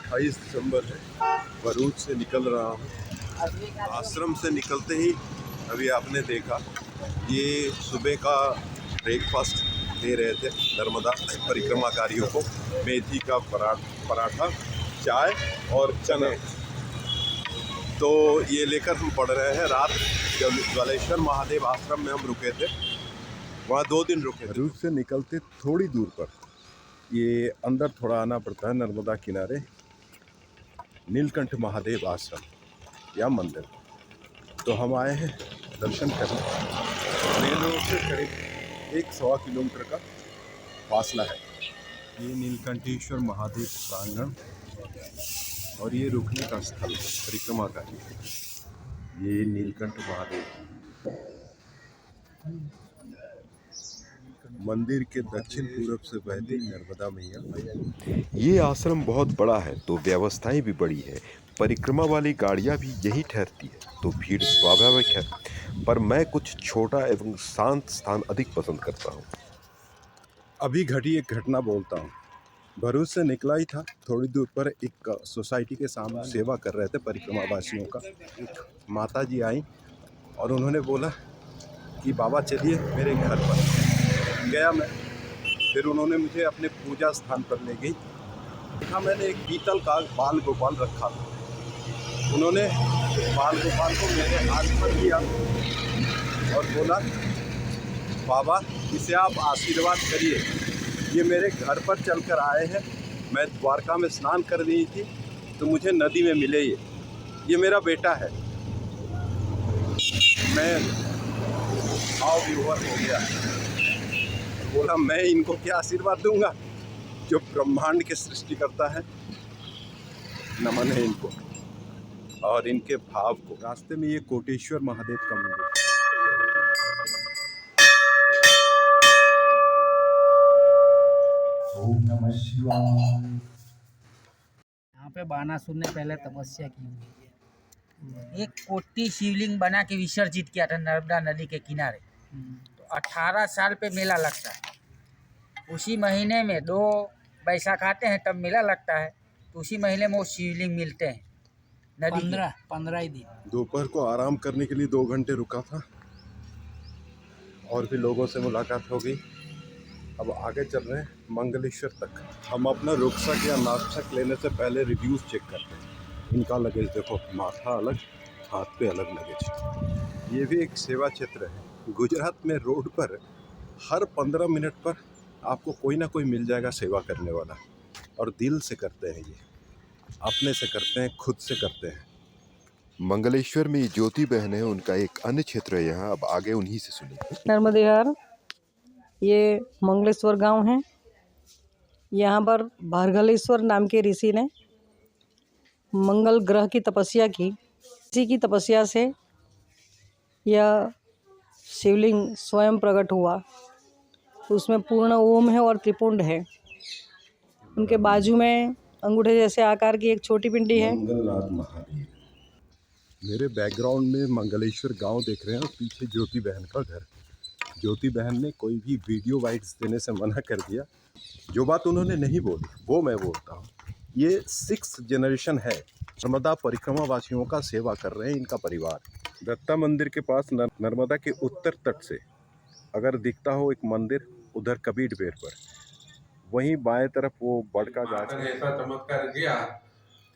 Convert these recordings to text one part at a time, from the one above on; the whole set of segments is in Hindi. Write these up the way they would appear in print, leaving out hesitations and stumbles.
28 दिसंबर है। भरूच से निकल रहा हूँ। आश्रम से निकलते ही अभी आपने देखा ये सुबह का ब्रेकफास्ट दे रहे थे नर्मदा परिक्रमाकारियों को। मेथी का पराठा, चाय और चना। तो ये लेकर हम पढ़ रहे हैं। रात जब ज्वालेश्वर महादेव आश्रम में हम रुके थे, वहाँ 2 दिन रुके थे। भरूच से निकलते थोड़ी दूर पर ये अंदर थोड़ा आना पड़ता है, नर्मदा किनारे नीलकंठ महादेव आश्रम या मंदिर। तो हम आए हैं दर्शन करने। मेन रोड से करीब 1-1.25 किलोमीटर का फासला है। ये नीलकंठेश्वर महादेव प्रांगण और ये रुकने का स्थल परिक्रमा का ये नीलकंठ महादेव मंदिर के दक्षिण पूर्व से बहती नर्मदा मैया। ये आश्रम बहुत बड़ा है तो व्यवस्थाएं भी बड़ी है। परिक्रमा वाली गाड़ियां भी यहीं ठहरती है तो भीड़ स्वाभाविक है, पर मैं कुछ छोटा एवं शांत स्थान अधिक पसंद करता हूँ। अभी घटी एक घटना बोलता हूँ। भरूच से निकला ही था, थोड़ी दूर पर एक सोसाइटी के सामने सेवा कर रहे थे परिक्रमा वासियों का। एक माता जी आई और उन्होंने बोला कि बाबा चलिए मेरे घर पर। गया मैं, फिर उन्होंने मुझे अपने पूजा स्थान पर ले गई। देखा मैंने एक पीतल का बाल गोपाल रखा था। उन्होंने बाल गोपाल को मेरे हाथ पर दिया और बोला बाबा इसे आप आशीर्वाद करिए, ये मेरे घर पर चलकर आए हैं। मैं द्वारका में स्नान कर रही थी तो मुझे नदी में मिले ये मेरा बेटा है। मैं भाव विह्वल हो गया। बोला मैं इनको क्या आशीर्वाद दूंगा, जो ब्रह्मांड के सृष्टि करता है। नमन है इनको और इनके भाव को। रास्ते में ये कोटेश्वर महादेव का मंदिर। ओम नमः शिवाय। यहाँ पे बानासुर ने पहले तपस्या की हुई। एक कोटि शिवलिंग बना के विसर्जित किया था नर्मदा नदी के किनारे। तो 18 साल पे मेला लगता है। उसी महीने में 2 बैसाख आते हैं तब मेला लगता है। तो उसी महीने में वो शिवलिंग मिलते हैं नदी 15 ही दिन। दोपहर को आराम करने के लिए 2 घंटे रुका था और भी लोगों से मुलाकात हो गई। अब आगे चल रहे हैं मंगलेश्वर तक। हम अपना रुकसक या नाशक लेने से पहले रिव्यूज़ चेक करते हैं। इनका लगेज देखो, माथा अलग, हाथ पे अलग लगेज। ये भी एक सेवा क्षेत्र है। गुजरात में रोड पर हर 15 मिनट पर आपको कोई ना कोई मिल जाएगा सेवा करने वाला, और दिल से करते हैं। ये अपने से करते हैं, खुद से करते हैं। मंगलेश्वर में ज्योति बहन है, उनका एक अन्य क्षेत्र है यहाँ। अब आगे उन्हीं से सुनिए। नर्मदेहार ये मंगलेश्वर गांव है। यहाँ पर भार्गलेश्वर नाम के ऋषि ने मंगल ग्रह की तपस्या की। इसी की तपस्या से यह शिवलिंग स्वयं प्रकट हुआ। उसमें पूर्ण ओम है और त्रिपुंड है। उनके बाजू में अंगूठे जैसे आकार की एक छोटी पिंडी है। मंगलनाथ महादेव। मेरे बैकग्राउंड में मंगलेश्वर गांव देख रहे हैं और पीछे ज्योति बहन का घर। ज्योति बहन ने कोई भी वीडियो वाइट्स देने से मना कर दिया। जो बात उन्होंने नहीं बोली वो मैं बोलता हूँ। ये 6th जनरेशन है। नर्मदा परिक्रमा वासियों का सेवा कर रहे हैं इनका परिवार। दत्ता मंदिर के पास नर्मदा के उत्तर तट से अगर दिखता हो एक मंदिर, उधर कबीर बेर पर, वहीं बाएं तरफ वो बड़ का गाछ है। ऐसा चमत्कार किया,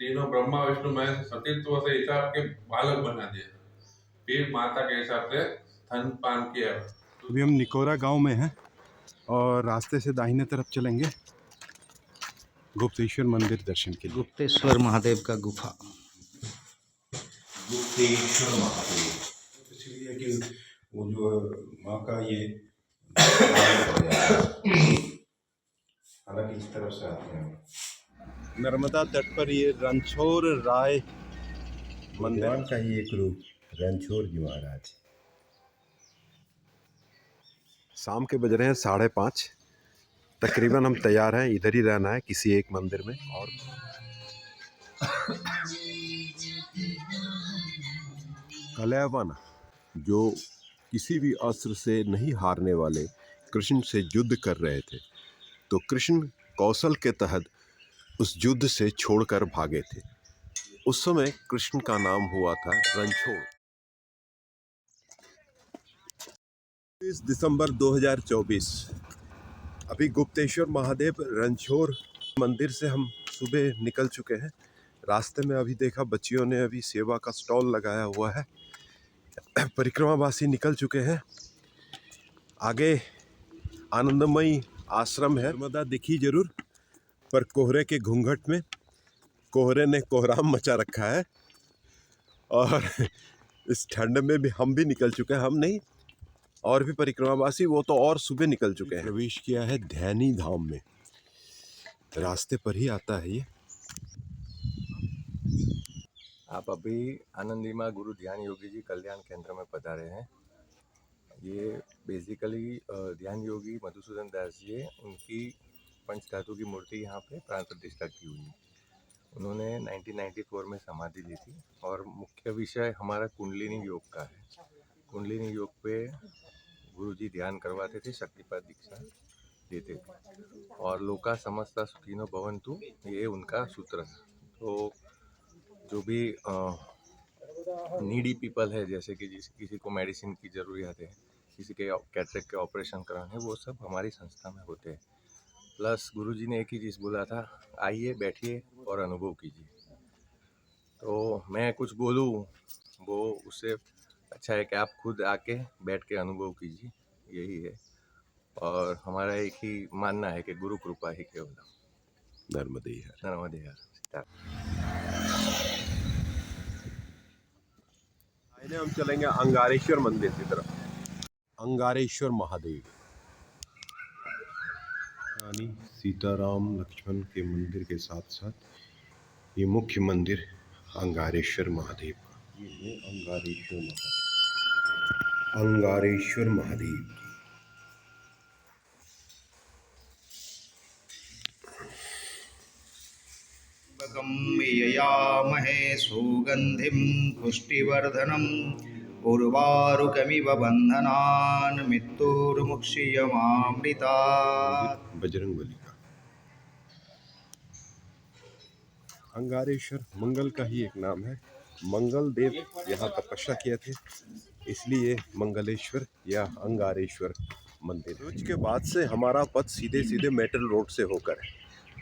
तीनों ब्रह्मा विष्णु महेश सतीत्व से हिसाब के बालक बना दिया। फिर माता के हिसाब से धन पान किया। अभी हम निकोरा गांव में हैं और रास्ते से दाहिने तरफ चलेंगे गुप्तेश्वर मंदिर दर्शन के लिए। गुप्तेश्वर महादेव का गुफा। गुप्तेश्वर महादेव, इसलिए कि वो जो माँ का ये हालांकि इस तरफ से आते हैं। नर्मदा तट पर ये रणछोड़ राय मंदिर का ही एक रूप रणछोड़ जी महाराज। शाम के बज रहे हैं 5:30। तकरीबन हम तैयार हैं, इधर ही रहना है किसी एक मंदिर में। और कलैवन जो किसी भी अस्त्र से नहीं हारने वाले कृष्ण से युद्ध कर रहे थे, तो कृष्ण कौशल के तहत उस युद्ध से छोड़कर भागे थे। उस समय कृष्ण का नाम हुआ था रणछोड़। 20 दिसंबर 2024 अभी गुप्तेश्वर महादेव रणछोड़ मंदिर से हम सुबह निकल चुके हैं। रास्ते में अभी देखा बच्चियों ने अभी सेवा का स्टॉल लगाया हुआ है। परिक्रमावासी निकल चुके हैं। आगे आनंदमयी आश्रम है। नर्मदा दिखी जरूर, पर कोहरे के घूंघट में कोहरे ने कोहराम मचा रखा है। और इस ठंड में भी हम भी निकल चुके हैं। हम नहीं, और भी परिक्रमावासी, वो तो और सुबह निकल चुके हैं। प्रवेश किया है ध्यानी धाम में। रास्ते पर ही आता है ये। आप अभी आनंदीमा गुरु ध्यान योगी जी कल्याण केंद्र में पधारे हैं। ये बेसिकली ध्यान योगी मधुसूदन दास जी, उनकी पंचधातु की मूर्ति यहाँ पे प्राण प्रतिष्ठा की हुई है। उन्होंने 1994 में समाधि ली थी और मुख्य विषय हमारा कुंडलिनी योग का है। कुंडलिनी योग पे गुरुजी ध्यान करवाते थे, शक्तिपात दीक्षा देते थे और लोका समस्ता सुखिनो भवन्तु, ये उनका सूत्र है। तो जो भी नीडी पीपल है, जैसे कि किसी को मेडिसिन की ज़रूरत है, किसी के कैटरेक्ट के ऑपरेशन कराने हैं, वो सब हमारी संस्था में होते हैं। प्लस गुरुजी ने एक ही चीज़ बोला था, आइए बैठिए और अनुभव कीजिए। तो मैं कुछ बोलूँ वो उससे अच्छा है कि आप खुद आके बैठ के अनुभव कीजिए, यही है। और हमारा एक ही मानना है कि गुरु कृपा ही केवल। नर्मदे हर। नर्मदे हर। हम चलेंगे अंगारेश्वर मंदिर की तरफ। अंगारेश्वर महादेव यानी सीताराम लक्ष्मण के मंदिर के साथ साथ ये मुख्य मंदिर अंगारेश्वर महादेव। ये है अंगारेश्वर महादेव। अंगारेश्वर महादेव ययामहे सुगन्धिं पुष्टिवर्धनम् उर्वारुकमिव बन्धनान् मृत्युर्मुक्षीयमामृतात्। बजरंगबली का अंगारेश्वर मंगल का ही एक नाम है। मंगल देव यहाँ तपस्या किए थे, इसलिए मंगलेश्वर या अंगारेश्वर मंदिर। रोज के बाद से हमारा पथ सीधे सीधे मेटल रोड से होकर है,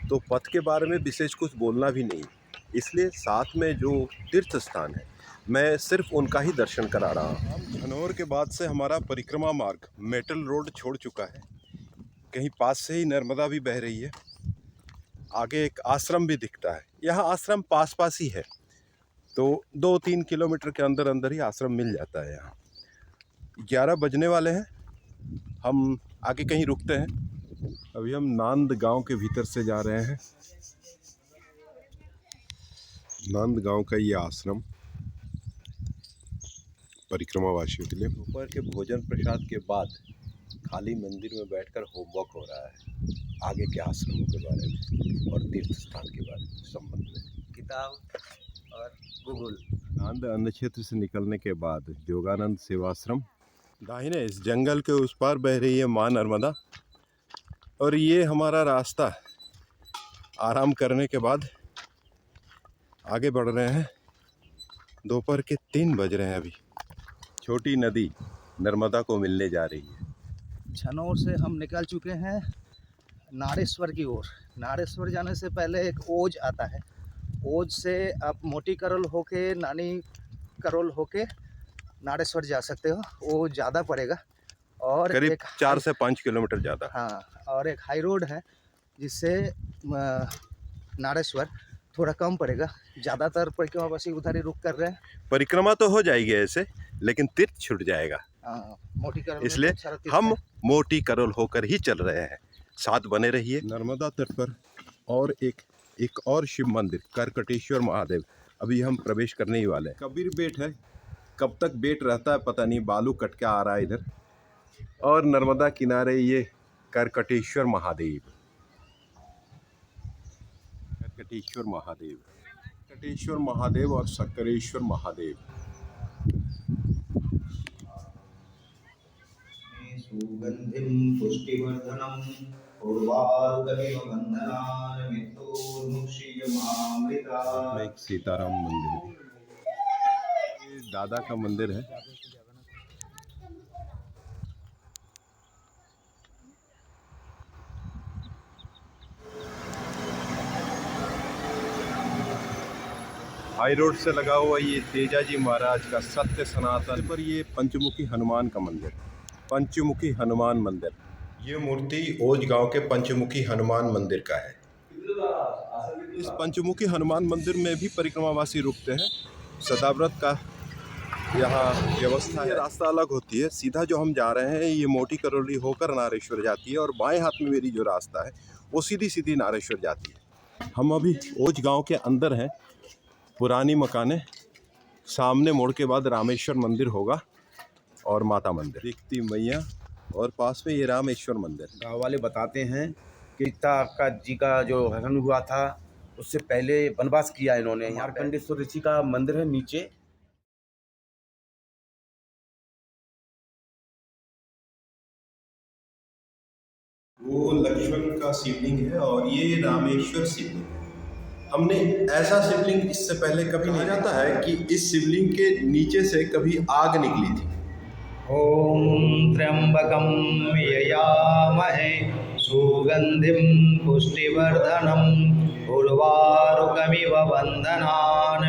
तो पथ के बारे में विशेष कुछ बोलना भी नहीं, इसलिए साथ में जो तीर्थ स्थान है मैं सिर्फ उनका ही दर्शन करा रहा हूँ। झनौर के बाद से हमारा परिक्रमा मार्ग मेटल रोड छोड़ चुका है। कहीं पास से ही नर्मदा भी बह रही है। आगे एक आश्रम भी दिखता है। यहाँ आश्रम पास पास ही है, तो 2-3 किलोमीटर के अंदर अंदर ही आश्रम मिल जाता है। यहाँ 11 बजने वाले हैं। हम आगे कहीं रुकते हैं। अभी हम नांद गांव के भीतर से जा रहे हैं। नांद गांव का ये आश्रम परिक्रमावासियों के लिए। दोपहर के भोजन प्रसाद के बाद खाली मंदिर में बैठकर होमवर्क हो रहा है आगे के आश्रमों के बारे में और तीर्थ स्थान के बारे में संबंध में। किताब और गूगल। नांद अन्न क्षेत्र से निकलने के बाद योगानंद सेवाश्रम दाहिने इस जंगल के उस पार बह रही है माँ नर्मदा, और ये हमारा रास्ता। आराम करने के बाद आगे बढ़ रहे हैं। दोपहर के 3 बज रहे हैं अभी। छोटी नदी नर्मदा को मिलने जा रही है। झनौर से हम निकल चुके हैं नारेश्वर की ओर। नारेश्वर जाने से पहले एक ओज आता है। ओज से आप मोटी करोल होके नानी करोल होके नारेश्वर जा सकते हो, वो ज़्यादा पड़ेगा। और करीब एक 4 से 5 किलोमीटर ज़्यादा। हाँ, और एक हाई रोड है जिससे नारेश्वर थोड़ा कम पड़ेगा। ज़्यादातर परिक्रमावासी उधर ही रुक कर रहे हैं। परिक्रमा तो हो जाएगी ऐसे, लेकिन तीर्थ छूट जाएगा, मोटी करोल में इसलिए बहुत सारा तीर्थ हम है। मोटी करोल होकर ही चल रहे हैं। साथ बने रहिए। नर्मदा तट पर और एक और शिव मंदिर करकटेश्वर महादेव, अभी हम प्रवेश करने ही वाले हैं। कबीर बेट है, कब तक बेट रहता है पता नहीं। बालू कट के आ रहा है इधर। और नर्मदा किनारे ये करकटेश्वर महादेव। करकटेश्वर महादेव, करकटेश्वर महादेव और सक्करेश्वर महादेव। सुगन्धिं पुष्टिवर्धनम् उर्वारुकमिव बन्धनान् मृत्युर्मुक्षीयमामृतात्। में एक सीताराम मंदिर भी, ये दादा का मंदिर है। हाई रोड से लगा हुआ ये तेजाजी महाराज का सत्य सनातन पर ये पंचमुखी हनुमान का मंदिर, पंचमुखी हनुमान मंदिर। ये मूर्ति ओज गांव के पंचमुखी हनुमान मंदिर का है। इस पंचमुखी हनुमान मंदिर में भी परिक्रमावासी रुकते हैं। सदाव्रत का यहाँ व्यवस्था है। रास्ता अलग होती है। सीधा जो हम जा रहे हैं ये मोटी करौली होकर नारेश्वर जाती है और बाएं हाथ में मेरी जो रास्ता है वो सीधी सीधी नारेश्वर जाती है। हम अभी ओज गांव के अंदर हैं। पुरानी मकाने, सामने मोड़ के बाद रामेश्वर मंदिर होगा और माता मंदिर दिखती मैया, और पास में ये रामेश्वर मंदिर। गाँव वाले बताते हैं कि सीता का जी का जो हरण हुआ था उससे पहले वनवास किया इन्होंने। मार्कंडेश्वर ऋषि का मंदिर है नीचे। वो लक्ष्मण का शिवलिंग है और ये रामेश्वर शिवलिंग है। हमने ऐसा शिवलिंग इससे पहले कभी नहीं जाता है कि इस शिवलिंग के नीचे से कभी आग निकली थी। ॐ त्र्यम्बकं ययामहे सुगन्धिं पुष्टिवर्धनम् उर्वारुकमिव वन्दनान्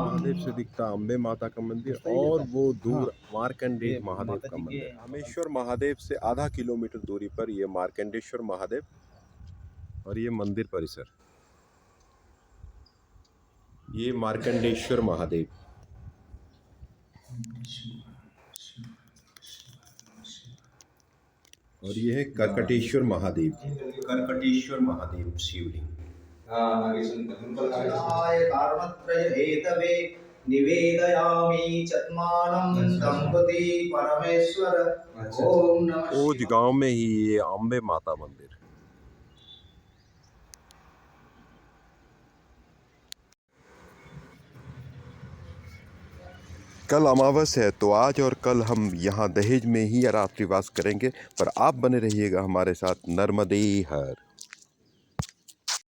महादेव से दिखता अम्बे माता का मंदिर और वो दूर मार्कंडेय महादेव का मंदिर। रामेश्वर महादेव से आधा किलोमीटर दूरी पर ये मार्कंडेश्वर महादेव और ये मंदिर परिसर, ये मार्कंडेश्वर महादेव। और ये है करकटेश्वर महादेव, करकटेश्वर महादेव शिवलिंग। निवेदयामि चत्मानं दंपति परमेश्वर। ओम नमः। ओज गांव में ही ये अम्बे माता मंदिर। कल अमावस्या है तो आज और कल हम यहाँ दहेज में ही रात्रिवास करेंगे, पर आप बने रहिएगा हमारे साथ। नर्मदे हर।